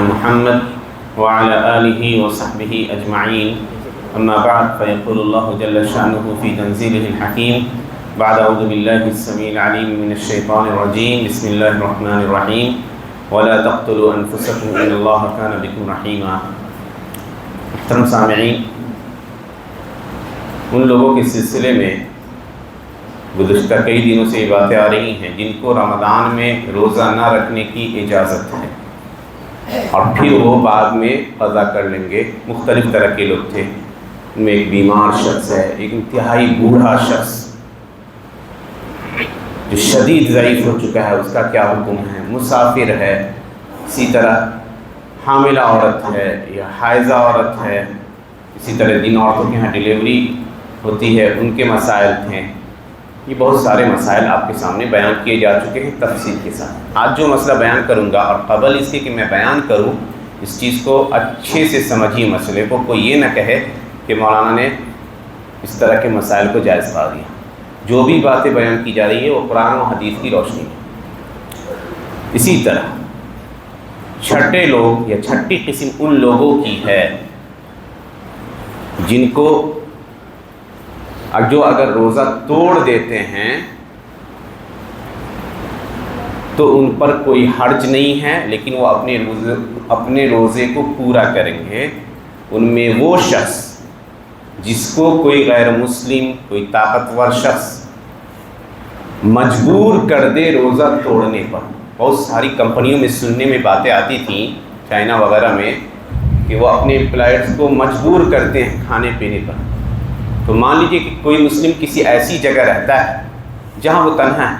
محمد وعلى آله وصحبه أجمعين أما بعد فيقول الله جل شأنه في تنزيله الحكيم بعد أعوذ بالله السميع العليم من الشيطان الرجيم بسم الله الرحمن الرحيم ولا تقتلوا أنفسكم إن الله كان بكم رحيما. محترم سامعین، ان لوگوں کے سلسلے میں گزشتہ کئی دنوں سے یہ باتیں آ رہی ہیں جن کو رمضان میں روزہ نہ رکھنے کی اجازت ہے اور پھر وہ بعد میں قضا کر لیں گے. مختلف طرح کے لوگ تھے. ان میں ایک بیمار شخص ہے، ایک انتہائی بوڑھا شخص جو شدید ضعیف ہو چکا ہے، اس کا کیا حکم ہے، مسافر ہے، اسی طرح حاملہ عورت ہے یا حائضہ عورت ہے، اسی طرح جن عورتوں کے یہاں ڈیلیوری ہوتی ہے ان کے مسائل تھے. یہ بہت سارے مسائل آپ کے سامنے بیان کیے جا چکے ہیں تفصیل کے ساتھ. آج جو مسئلہ بیان کروں گا، اور قبل اس کے کہ میں بیان کروں اس چیز کو اچھے سے سمجھیے مسئلے کو. کوئی یہ نہ کہے کہ مولانا نے اس طرح کے مسائل کو جائز قرار دیا. جو بھی باتیں بیان کی جا رہی ہے وہ قرآن و حدیث کی روشنی ہے. اسی طرح چھٹے لوگ یا چھٹی قسم ان لوگوں کی ہے جن کو جو اگر روزہ توڑ دیتے ہیں تو ان پر کوئی حرج نہیں ہے، لیکن وہ اپنے روزے کو پورا کریں گے. ان میں وہ شخص جس کو کوئی غیر مسلم، کوئی طاقتور شخص مجبور کر دے روزہ توڑنے پر. بہت ساری کمپنیوں میں سننے میں باتیں آتی تھیں چائنا وغیرہ میں کہ وہ اپنے امپلائیز کو مجبور کرتے ہیں کھانے پینے پر. تو مان لیجیے کہ کوئی مسلم کسی ایسی جگہ رہتا ہے جہاں وہ تنہا ہے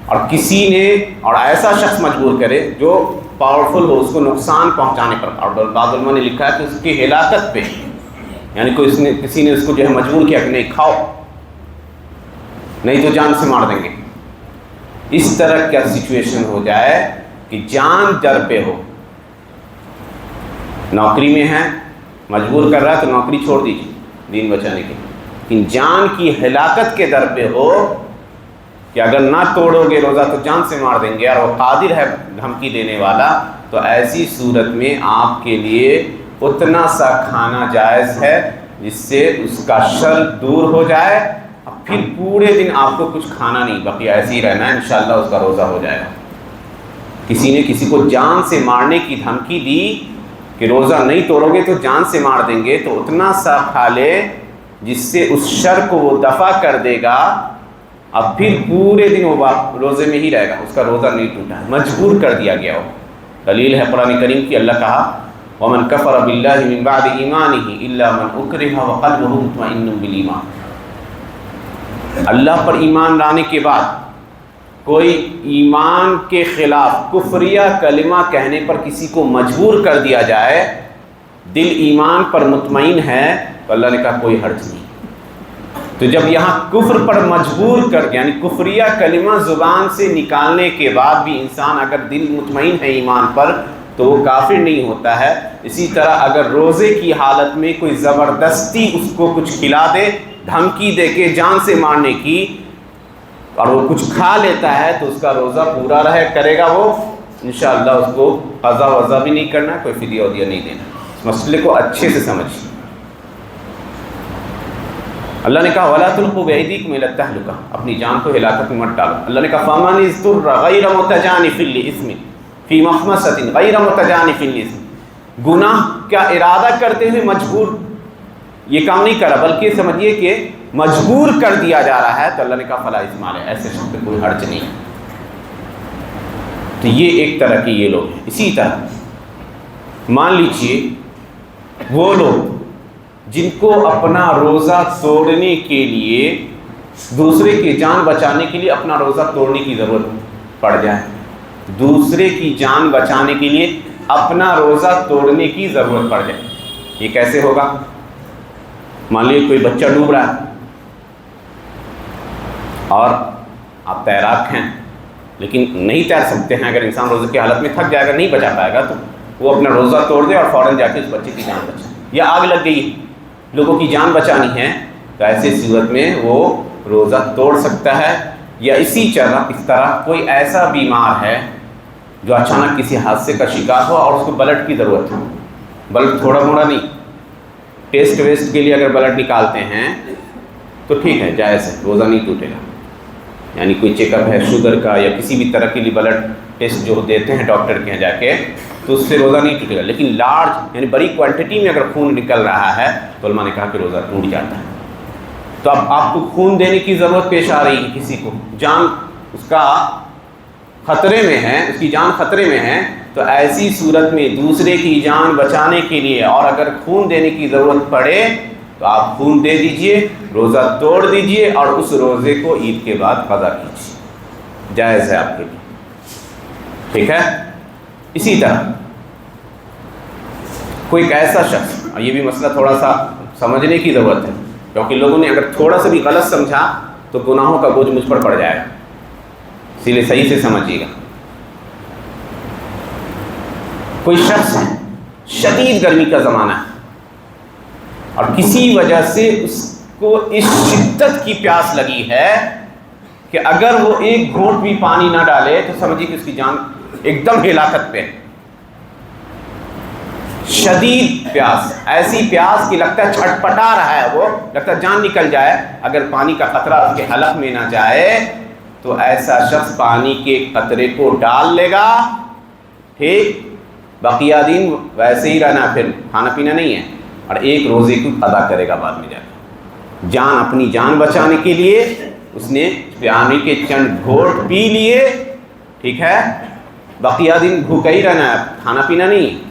اور کسی نے اور ایسا شخص مجبور کرے جو پاورفل ہو اس کو نقصان پہنچانے پر، اور بعض علماء نے لکھا ہے کہ اس کی ہلاکت پہ، یعنی کسی نے اس کو جو ہے مجبور کیا کہ نہیں کھاؤ نہیں تو جان سے مار دیں گے. اس طرح کیا سچویشن ہو جائے کہ جان در پہ ہو، نوکری میں ہے مجبور کر رہا ہے تو نوکری چھوڑ دیجیے دین بچانے کے، لیکن جان کی ہلاکت کے در پہ ہو کہ اگر نہ توڑو گے روزہ تو جان سے مار دیں گے، اور وہ قادر ہے دھمکی دینے والا، تو ایسی صورت میں آپ کے لیے اتنا سا کھانا جائز ہے جس سے اس کا شر دور ہو جائے. اب پھر پورے دن آپ کو کچھ کھانا نہیں، باقی ایسے ہی رہنا ہے، انشاءاللہ اس کا روزہ ہو جائے گا. کسی نے کسی کو جان سے مارنے کی دھمکی دی کہ روزہ نہیں توڑو گے تو جان سے مار دیں گے، تو اتنا سا کھا لے جس سے اس شر کو وہ دفع کر دے گا. اب پھر پورے دن وہ روزے میں ہی رہے گا، اس کا روزہ نہیں ٹوٹا ہے، مجبور کر دیا گیا. وہ دلیل ہے قرآن کریم کی. اللہ کہا وَمَنْ كَفَرَ بِاللَّهِ مِنْ بَعْدِ إِيمَانِهِ إِلَّا مَنْ أُكْرِهَ وَقَلْبُهُ مُطْمَئِنٌ بِالْإِيمَانِ. اللہ پر ایمان لانے کے بعد کوئی ایمان کے خلاف کفریہ کلمہ کہنے پر کسی کو مجبور کر دیا جائے، دل ایمان پر مطمئن ہے، تو اللہ نے کہا کوئی حرج نہیں. تو جب یہاں کفر پر مجبور کر یعنی کفریہ کلمہ زبان سے نکالنے کے بعد بھی انسان اگر دل مطمئن ہے ایمان پر تو وہ کافر نہیں ہوتا ہے. اسی طرح اگر روزے کی حالت میں کوئی زبردستی اس کو کچھ کھلا دے، دھمکی دے کے جان سے مارنے کی، اور وہ کچھ کھا لیتا ہے تو اس کا روزہ پورا کرے گا. وہ انشاءاللہ اس کو قضا وضا بھی نہیں کرنا، کوئی فدیہ ودیہ نہیں دینا. اس مسئلے کو اچھے سے سمجھیں. اللہ نے کہا وَلَا تُلْقُوا بِأَيْدِيكُمْ إِلَى التَّهْلُكَةِ، اپنی جان کو ہلاکت میں مت ڈالو. اللہ نے کہا فَمَنِ اضْطُرَّ غَيْرَ مُتَجَانِفٍ لِإِثْمٍ فِي مَخْمَصَةٍ غَيْرَ مُتَجَانِفٍ لِإِثْمٍ. گناہ کا ارادہ کرتے ہوئے مجبور یہ کام نہیں کرا، بلکہ سمجھیے کہ مجبور کر دیا جا رہا ہے، تو اللہ نے کہا فلا اثم علیہ، ایسے شخص پہ کوئی حرج نہیں. تو یہ ایک طرح کے یہ لوگ ہیں. اسی طرح مان لیجیے وہ لوگ جن کو اپنا روزہ توڑنے کے لیے، دوسرے کی جان بچانے کے لیے اپنا روزہ توڑنے کی ضرورت پڑ جائے، دوسرے کی جان بچانے کے لیے اپنا روزہ توڑنے کی ضرورت پڑ جائے. یہ کیسے ہوگا؟ مان لیجیے کوئی بچہ ڈوب رہا ہے اور آپ تیراک ہیں لیکن نہیں تیر سکتے ہیں. اگر انسان روزے کی حالت میں تھک جائے گا، نہیں بچا پائے گا، تو وہ اپنا روزہ توڑ دے اور فوراً جا کے اس بچے کی جان بچائے. یا آگ لگ گئی، لوگوں کی جان بچانی ہے، تو ایسی صورت میں وہ روزہ توڑ سکتا ہے. یا اس طرح کوئی ایسا بیمار ہے جو اچانک کسی حادثے کا شکار ہو اور اس کو بلڈ کی ضرورت ہو، بلڈ تھوڑا موڑا نہیں، ٹیسٹ ویسٹ کے لیے اگر بلڈ نکالتے ہیں تو ٹھیک ہے، جائز ہے، روزہ نہیں ٹوٹے گا. یعنی کوئی چیک اپ ہے شوگر کا یا کسی بھی طرح کے لیے بلڈ ٹیسٹ جو دیتے ہیں ڈاکٹر کے یہاں جا کے، تو اس سے روزہ نہیں ٹوٹے گا. لیکن لارج یعنی بڑی کوانٹٹی میں اگر خون نکل رہا ہے تو علماء نے کہا کہ روزہ ٹوٹ جاتا ہے. تو اب آپ کو خون دینے کی ضرورت پیش آ رہی ہے، کسی کو جان اس کا خطرے میں ہے، اس کی جان خطرے میں ہے، تو ایسی صورت میں دوسرے کی جان بچانے کے لیے اور اگر خون دینے کی ضرورت پڑے تو آپ خون دے دیجئے، روزہ توڑ دیجئے اور اس روزے کو عید کے بعد قضا کیجیے، جائز ہے آپ کے لیے. ٹھیک ہے. اسی طرح کوئی ایک ایسا شخص، اور یہ بھی مسئلہ تھوڑا سا سمجھنے کی ضرورت ہے کیونکہ لوگوں نے اگر تھوڑا سا بھی غلط سمجھا تو گناہوں کا بوجھ مجھ پر پڑ جائے گا، اسی لیے صحیح سے سمجھیے گا. کوئی شخص ہے، شدید گرمی کا زمانہ ہے اور کسی وجہ سے اس کو اس شدت کی پیاس لگی ہے کہ اگر وہ ایک گھونٹ بھی پانی نہ ڈالے تو سمجھیے کہ اس کی جان ایک دم ہلاکت پہ ہے. شدید پیاس، ایسی پیاس کہ لگتا ہے چھٹپٹا رہا ہے، وہ لگتا ہے جان نکل جائے، اگر پانی کا قطرہ اس کے حلق میں نہ جائے تو ایسا شخص پانی کے قطرے کو ڈال لے گا. ٹھیک، بقیہ دن ویسے ہی رہنا، پھر کھانا پینا نہیں ہے، اور ایک روزے کو ادا کرے گا بعد میں جا کے. جان، اپنی جان بچانے کے لیے اس نے پانی کے چند گھونٹ پی لیے، ٹھیک ہے، بقیہ دن بھوکا ہی رہنا ہے، کھانا پینا نہیں،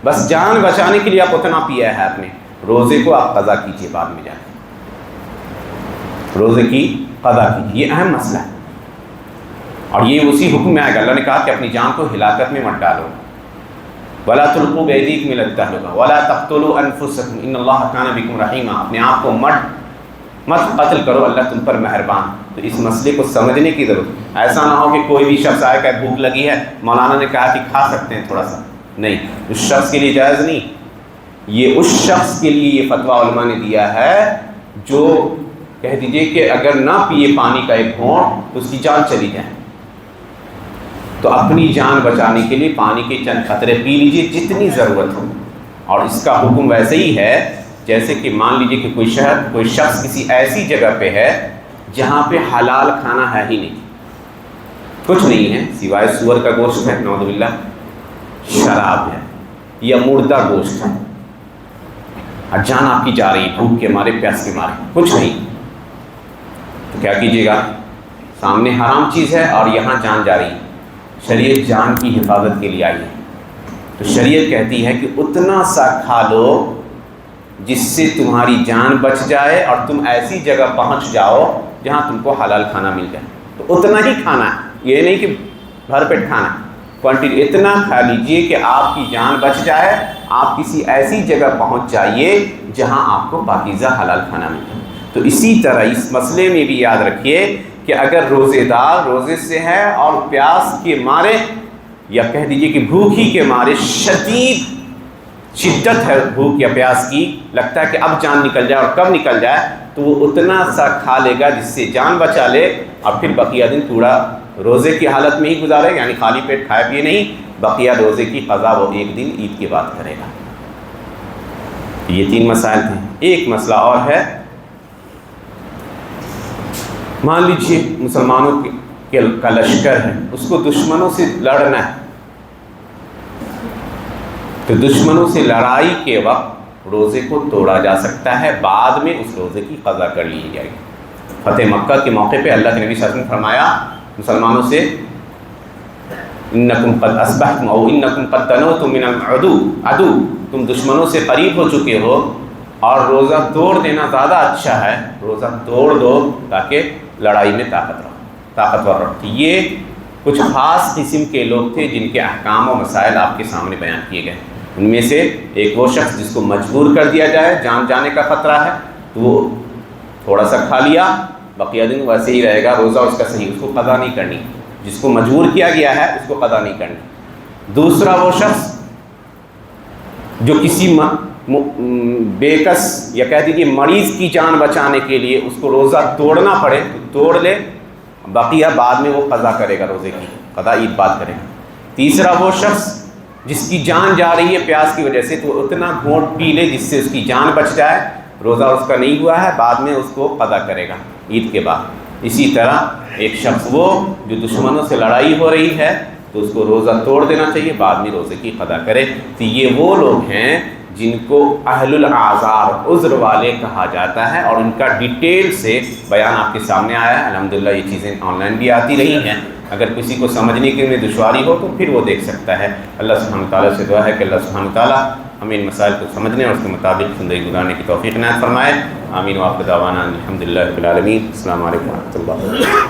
بس جان بچانے کے لیے آپ اتنا پیا ہے اپنے روزے کو آپ قضا کیجیے بعد میں جا کے، روزے کی قضا کیجیے. یہ اہم مسئلہ ہے اور یہ اسی حکم میں آئے گا. اللہ نے کہا کہ اپنی جان کو ہلاکت میں مت ڈالو، وَلَا تُلْقُوا بِأَيْدِيكُمْ إِلَى التَّهْلُكَةِ وَلَا تَقْتُلُوا أَنفُسَكُمْ إِنَّ اللَّهَ كَانَ بِكُمْ رَحِيمًا. اپنے آپ کو مت قتل کرو، اللہ تم پر مہربان. تو اس مسئلے کو سمجھنے کی ضرورت. ایسا نہ ہو کہ کوئی بھی شخص آئے کہ بھوک لگی ہے، مولانا نے کہا کہ کھا سکتے ہیں تھوڑا سا، نہیں، اس شخص کے لیے جائز نہیں. یہ اس شخص کے لیے یہ فتویٰ علماء نے دیا ہے جو کہہ دیجئے کہ اگر نہ پیے پانی کا ایک گھونٹ تو اس کی جان چلی جائے. تو اپنی جان بچانے کے لیے پانی کے چند قطرے پی لیجئے جتنی ضرورت ہو. اور اس کا حکم ویسے ہی ہے جیسے کہ مان لیجئے کہ کوئی شخص کسی ایسی جگہ پہ ہے جہاں پہ حلال کھانا ہے ہی نہیں، کچھ نہیں ہے سوائے سور کا گوشت ہے، نعوذ باللہ، شراب ہے یا مردہ گوشت ہے، اور جان آپ کی جا رہی بھوک کے مارے، پیاس کے مارے، کچھ نہیں، تو کیا کیجیے گا؟ سامنے حرام چیز ہے اور یہاں جان جا رہی ہے. شریعت جان کی حفاظت کے لیے آئی ہے، تو شریعت کہتی ہے کہ اتنا سا کھا لو جس سے تمہاری جان بچ جائے اور تم ایسی جگہ پہنچ جاؤ جہاں تم کو حلال کھانا مل جائے. تو اتنا ہی کھانا ہے، یہ نہیں کہ بھر پیٹ کھانا ہے، کوانٹٹی اتنا کھا لیجئے کہ آپ کی جان بچ جائے، آپ کسی ایسی جگہ پہنچ جائیے جہاں آپ کو پاکیزہ حلال کھانا مل جائے. تو اسی طرح اس مسئلے میں بھی یاد رکھیے کہ اگر روزے دار روزے سے ہے اور پیاس کے مارے یا کہہ دیجئے کہ بھوک ہی کے مارے شدید شدت ہے بھوک یا پیاس کی، لگتا ہے کہ اب جان نکل جائے اور کب نکل جائے، تو وہ اتنا سا کھا لے گا جس سے جان بچا لے، اور پھر بقیہ دن پورا روزے کی حالت میں ہی گزارے، یعنی خالی پیٹ کھائے پیے نہیں، بقیہ روزے کی قضا وہ ایک دن عید کے بعد کرے گا. یہ 3 مسائل تھے. ایک مسئلہ اور ہے، مان لیجیے مسلمانوں کا لشکر ہے، اس کو دشمنوں سے لڑنا ہے، تو دشمنوں سے لڑائی کے وقت روزے کو توڑا جا سکتا ہے، بعد میں اس روزے کی قضا کر لی جائے گی. فتح مکہ کے موقع پہ اللہ کے نبی صلی اللہ علیہ وسلم نے فرمایا مسلمانوں سے انکم قد اصبحتم او انکم قد دنوتم من العدو، تم دشمنوں سے قریب ہو چکے ہو اور روزہ توڑ دینا زیادہ اچھا ہے، روزہ توڑ دو تاکہ لڑائی میں طاقتور رہو. یہ کچھ خاص قسم کے لوگ تھے جن کے احکام و مسائل آپ کے سامنے بیان کیے گئے. ان میں سے ایک وہ شخص جس کو مجبور کر دیا جائے، جان جانے کا خطرہ ہے، تو وہ تھوڑا سا کھا لیا، بقیہ دن ویسے ہی رہے گا، روزہ اس کا صحیح، اس کو قضا نہیں کرنی. جس کو مجبور کیا گیا ہے اس کو قضا نہیں کرنی. دوسرا وہ شخص جو کسی بے کس یا کہہ دیجیے مریض کی جان بچانے کے لیے اس کو روزہ توڑنا پڑے تو توڑ لے، بقیہ بعد میں وہ قضا کرے گا، روزے کی قضا عید بعد کرے گا. تیسرا وہ شخص جس کی جان جا رہی ہے پیاس کی وجہ سے، تو اتنا گھونٹ پی لے جس سے اس کی جان بچ جائے، روزہ اس کا نہیں ہوا ہے، بعد میں اس کو قضا کرے گا عید کے بعد۔ اسی طرح ایک شخص وہ جو دشمنوں سے لڑائی ہو رہی ہے تو اس کو روزہ توڑ دینا چاہیے، بعد میں روزے کی قضا کرے۔ تو یہ وہ لوگ ہیں جن کو اہل الاعذار، عذر والے کہا جاتا ہے، اور ان کا ڈیٹیل سے بیان آپ کے سامنے آیا ہے۔ الحمدللہ یہ چیزیں آن لائن بھی آتی رہی ہیں، اگر کسی کو سمجھنے کے لیے دشواری ہو تو پھر وہ دیکھ سکتا ہے۔ اللہ سبحانہ تعالیٰ سے دعا ہے کہ اللہ سبحانہ تعالیٰ ہمیں ان مسائل کو سمجھنے اور اس کے مطابق زندگی گزارنے کی توفیق عنایت فرمائے۔ آمین۔ وآخر دعوانا الحمدللہ رب العالمین۔ السلام علیکم و رحمۃ اللہ۔